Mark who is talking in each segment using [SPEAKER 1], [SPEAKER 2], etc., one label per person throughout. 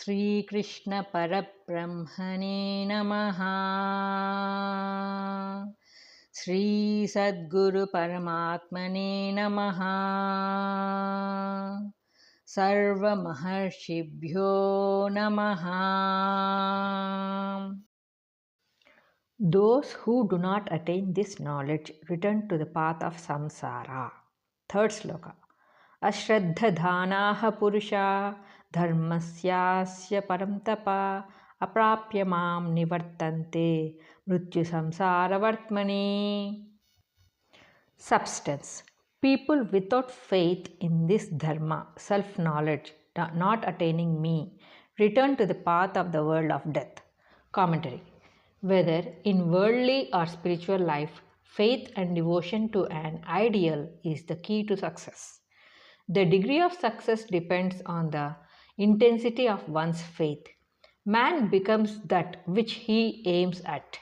[SPEAKER 1] Shri Krishna Parabrahmane Namaha. Shri Sadguru Paramatmane Namaha. Sarva Maharshibhyo Namaha. Those who do not attain this knowledge return to the path of samsara. Third sloka. Ashraddhadhanaha purusha dharmasyasya paramtapa aprapya mam nivartante mrityu samsara vartmani. Substance. People without faith in this dharma, self-knowledge, not attaining me, return to the path of the world of death. Commentary. Whether in worldly or spiritual life, faith and devotion to an ideal is the key to success. The degree of success depends on the intensity of one's faith. Man becomes that which he aims at.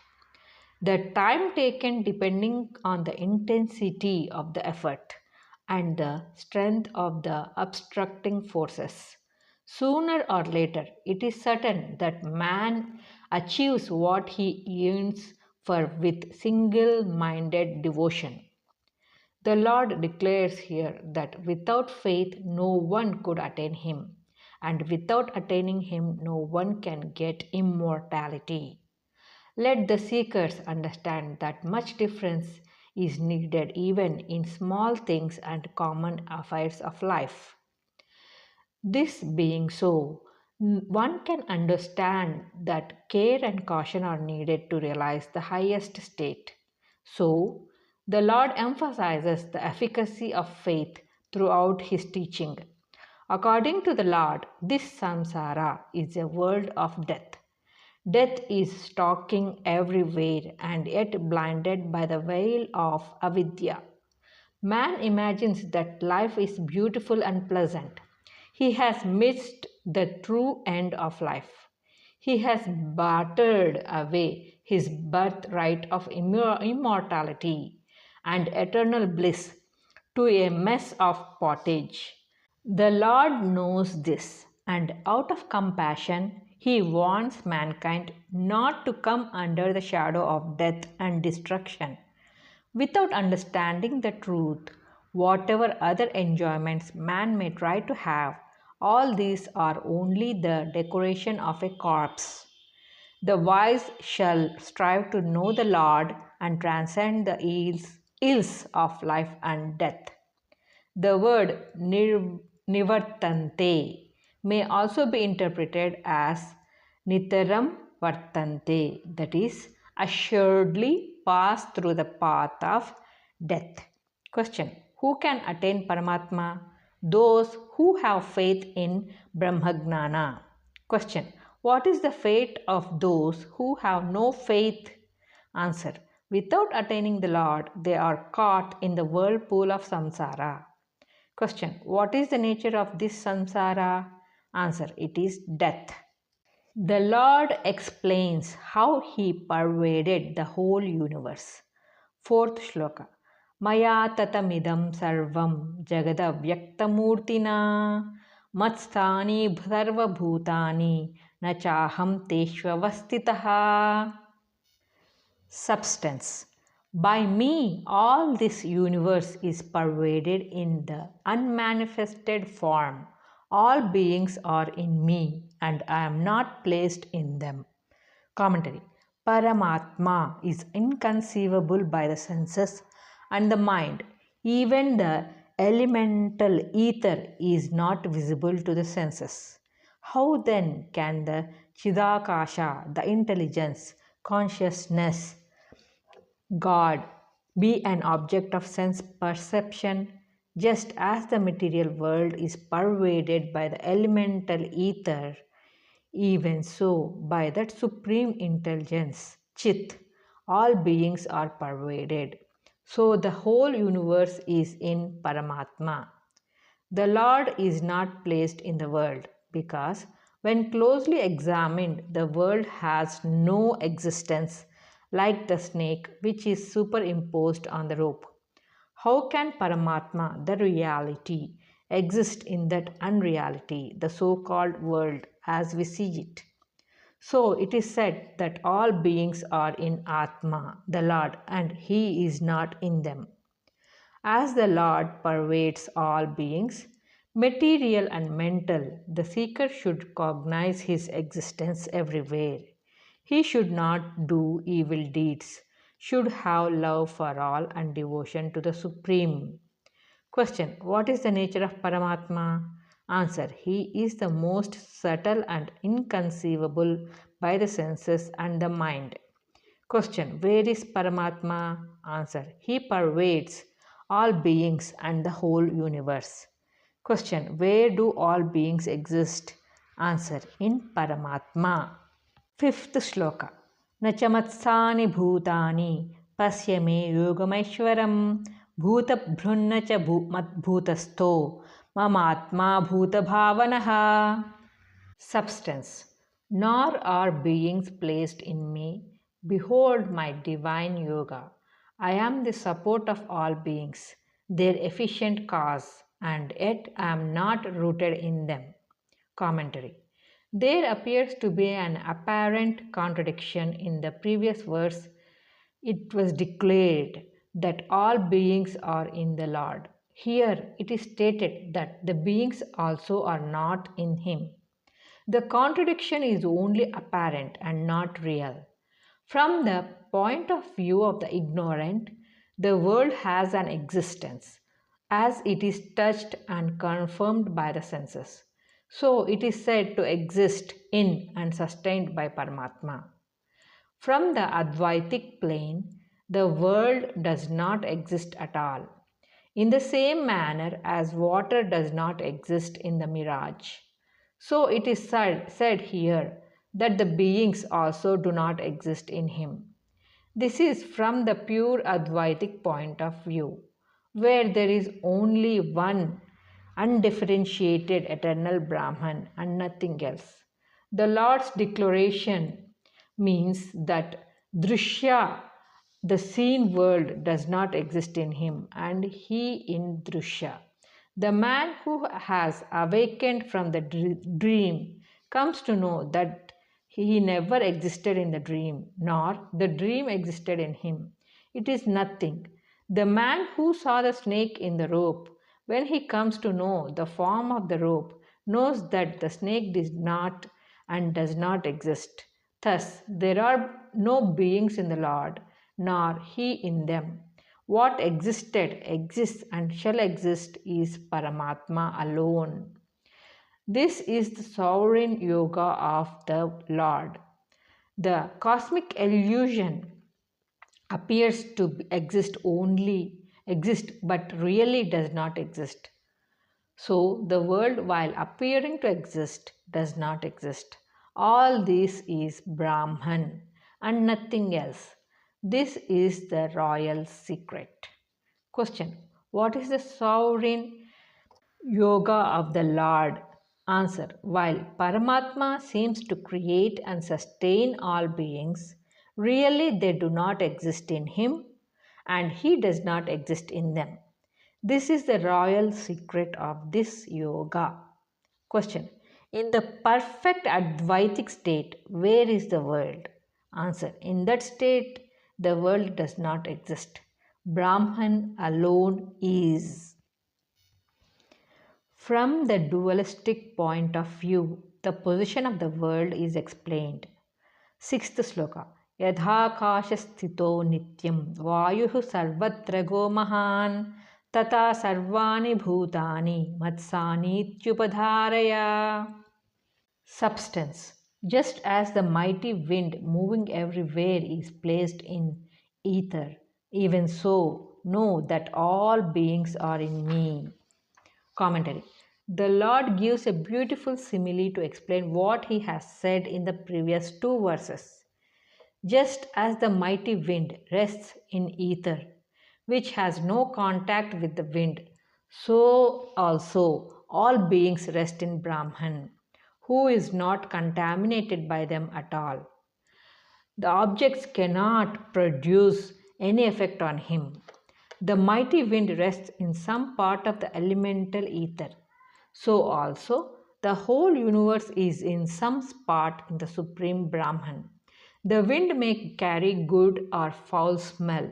[SPEAKER 1] The time taken depending on the intensity of the effort and the strength of the obstructing forces. Sooner or later, it is certain that man achieves what he yearns for with single-minded devotion. The Lord declares here that without faith no one could attain Him, and without attaining Him no one can get immortality. Let the seekers understand that much difference is needed even in small things and common affairs of life. This being so, one can understand that care and caution are needed to realize the highest state. So, the Lord emphasizes the efficacy of faith throughout His teaching. According to the Lord, this samsara is a world of death. Death is stalking everywhere and yet blinded by the veil of avidya. Man imagines that life is beautiful and pleasant. He has missed the true end of life. He has bartered away his birthright of immortality and eternal bliss to a mess of pottage. The Lord knows this, and out of compassion, He warns mankind not to come under the shadow of death and destruction. Without understanding the truth, whatever other enjoyments man may try to have, all these are only the decoration of a corpse. The wise shall strive to know the Lord and transcend the ills of life and death. The word nivartante may also be interpreted as nitaram vartante, that is, assuredly pass through the path of death. Question. Who can attain Paramatma? Those who have faith in Brahmagnana. Question. What is the fate of those who have no faith? Answer. Without attaining the Lord, they are caught in the whirlpool of samsara. Question. What is the nature of this samsara? Answer. It is death. The Lord explains how He pervaded the whole universe. Fourth shloka. Maya tatamidam sarvam jagadavyaktamurtina matstani sarva bhutani nachaham teshvavastitaha. Substance. By me, all this universe is pervaded in the unmanifested form. All beings are in me, and I am not placed in them. Commentary. Paramatma is inconceivable by the senses and the mind. Even the elemental ether is not visible to the senses. How then can the Chidakasha, the intelligence, consciousness, God, be an object of sense perception, just as the material world is pervaded by the elemental ether, even so by that supreme intelligence, Chit, all beings are pervaded. So the whole universe is in Paramatma. The Lord is not placed in the world because when closely examined, the world has no existence like the snake which is superimposed on the rope. How can Paramatma, the reality, exist in that unreality, the so-called world as we see it. So it is said that all beings are in Atma, the Lord, and He is not in them. As the Lord pervades all beings, material and mental, the seeker should cognize His existence everywhere. He should not do evil deeds, should have love for all and devotion to the Supreme. Question: what is the nature of Paramatma? Answer: he is the most subtle and inconceivable by the senses and the mind. Question: where is Paramatma? Answer: he pervades all beings and the whole universe. Question: where do all beings exist? Answer: in Paramatma. Fifth shloka. Nachamatsaani bhutani pasya me yogameshwaram bhutabhrunna cha madbhutastho mamatma bhutabhavanaha. Substance. Nor are beings placed in me. Behold my divine yoga. I am the support of all beings, their efficient cause, and yet I am not rooted in them. Commentary. There appears to be an apparent contradiction in the previous verse. It was declared that all beings are in the Lord. Here it is stated that the beings also are not in Him. The contradiction is only apparent and not real. From the point of view of the ignorant, the world has an existence, as it is touched and confirmed by the senses. So it is said to exist in and sustained by Paramatma. From the Advaitic plane, the world does not exist at all, in the same manner as water does not exist in the mirage. So it is said here that the beings also do not exist in him. This is from the pure Advaitic point of view, where there is only one undifferentiated eternal Brahman and nothing else. The Lord's declaration means that Drishya, the seen world, does not exist in him and he in Drishya. The man who has awakened from the dream comes to know that he never existed in the dream, nor the dream existed in him. It is nothing. The man who saw the snake in the rope, when he comes to know the form of the rope, knows that the snake did not and does not exist. Thus, there are no beings in the Lord, nor He in them. What existed, exists, and shall exist is Paramatma alone. This is the sovereign yoga of the Lord. The cosmic illusion appears to exist but really does not exist. So the world, while appearing to exist, does not exist. All this is Brahman and nothing else. This is the royal secret. Question: what is the sovereign yoga of the Lord? Answer: while Paramatma seems to create and sustain all beings, really they do not exist in him and he does not exist in them. This is the royal secret of this yoga. Question: in the perfect Advaitic state, where is the world? Answer: in that state, the world does not exist. Brahman alone is. From the dualistic point of view, the position of the world is explained. Sixth sloka. Yadhakashasthito nityam vayuh sarvatra go mahan tata sarvani bhutani matsanityupadharaya. Substance. Just as the mighty wind moving everywhere is placed in ether, even so know that all beings are in me. Commentary. The Lord gives a beautiful simile to explain what he has said in the previous two verses. Just as the mighty wind rests in ether, which has no contact with the wind, so also all beings rest in Brahman, who is not contaminated by them at all. The objects cannot produce any effect on him. The mighty wind rests in some part of the elemental ether, So also the whole universe is in some spot in the Supreme Brahman. The wind may carry good or foul smell,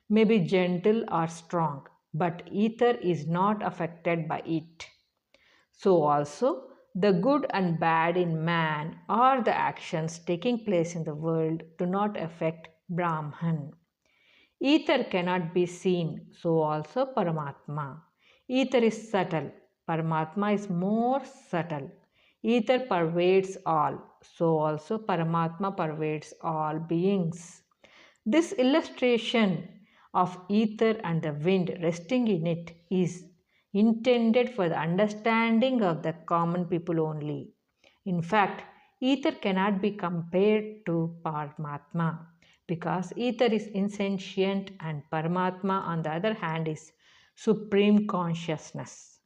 [SPEAKER 1] may be gentle or strong, but ether is not affected by it. So also the good and bad in man or the actions taking place in the world do not affect Brahman. Ether cannot be seen, so also Paramatma. Ether is subtle, Paramatma is more subtle. Ether pervades all, so also Paramatma pervades all beings. This illustration of ether and the wind resting in it is intended for the understanding of the common people only. In fact, ether cannot be compared to Paramatma because ether is insentient and Paramatma, on the other hand, is supreme consciousness.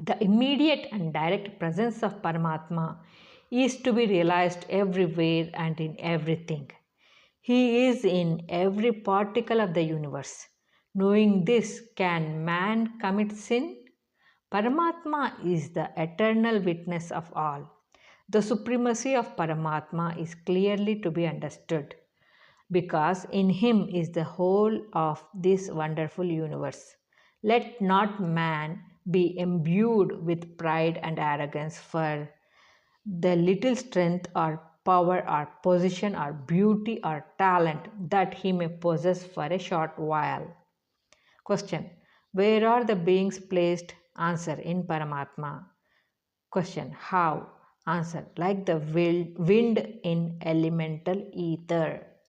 [SPEAKER 1] The immediate and direct presence of Paramatma is to be realized everywhere and in everything. He is in every particle of the universe. Knowing this, can man commit sin? Paramatma is the eternal witness of all. The supremacy of Paramatma is clearly to be understood because in him is the whole of this wonderful universe. Let not man be imbued with pride and arrogance for the little strength or power or position or beauty or talent that he may possess for a short while. Question: where are the beings placed? Answer: in Paramatma. Question: how? Answer: like the wind in elemental ether.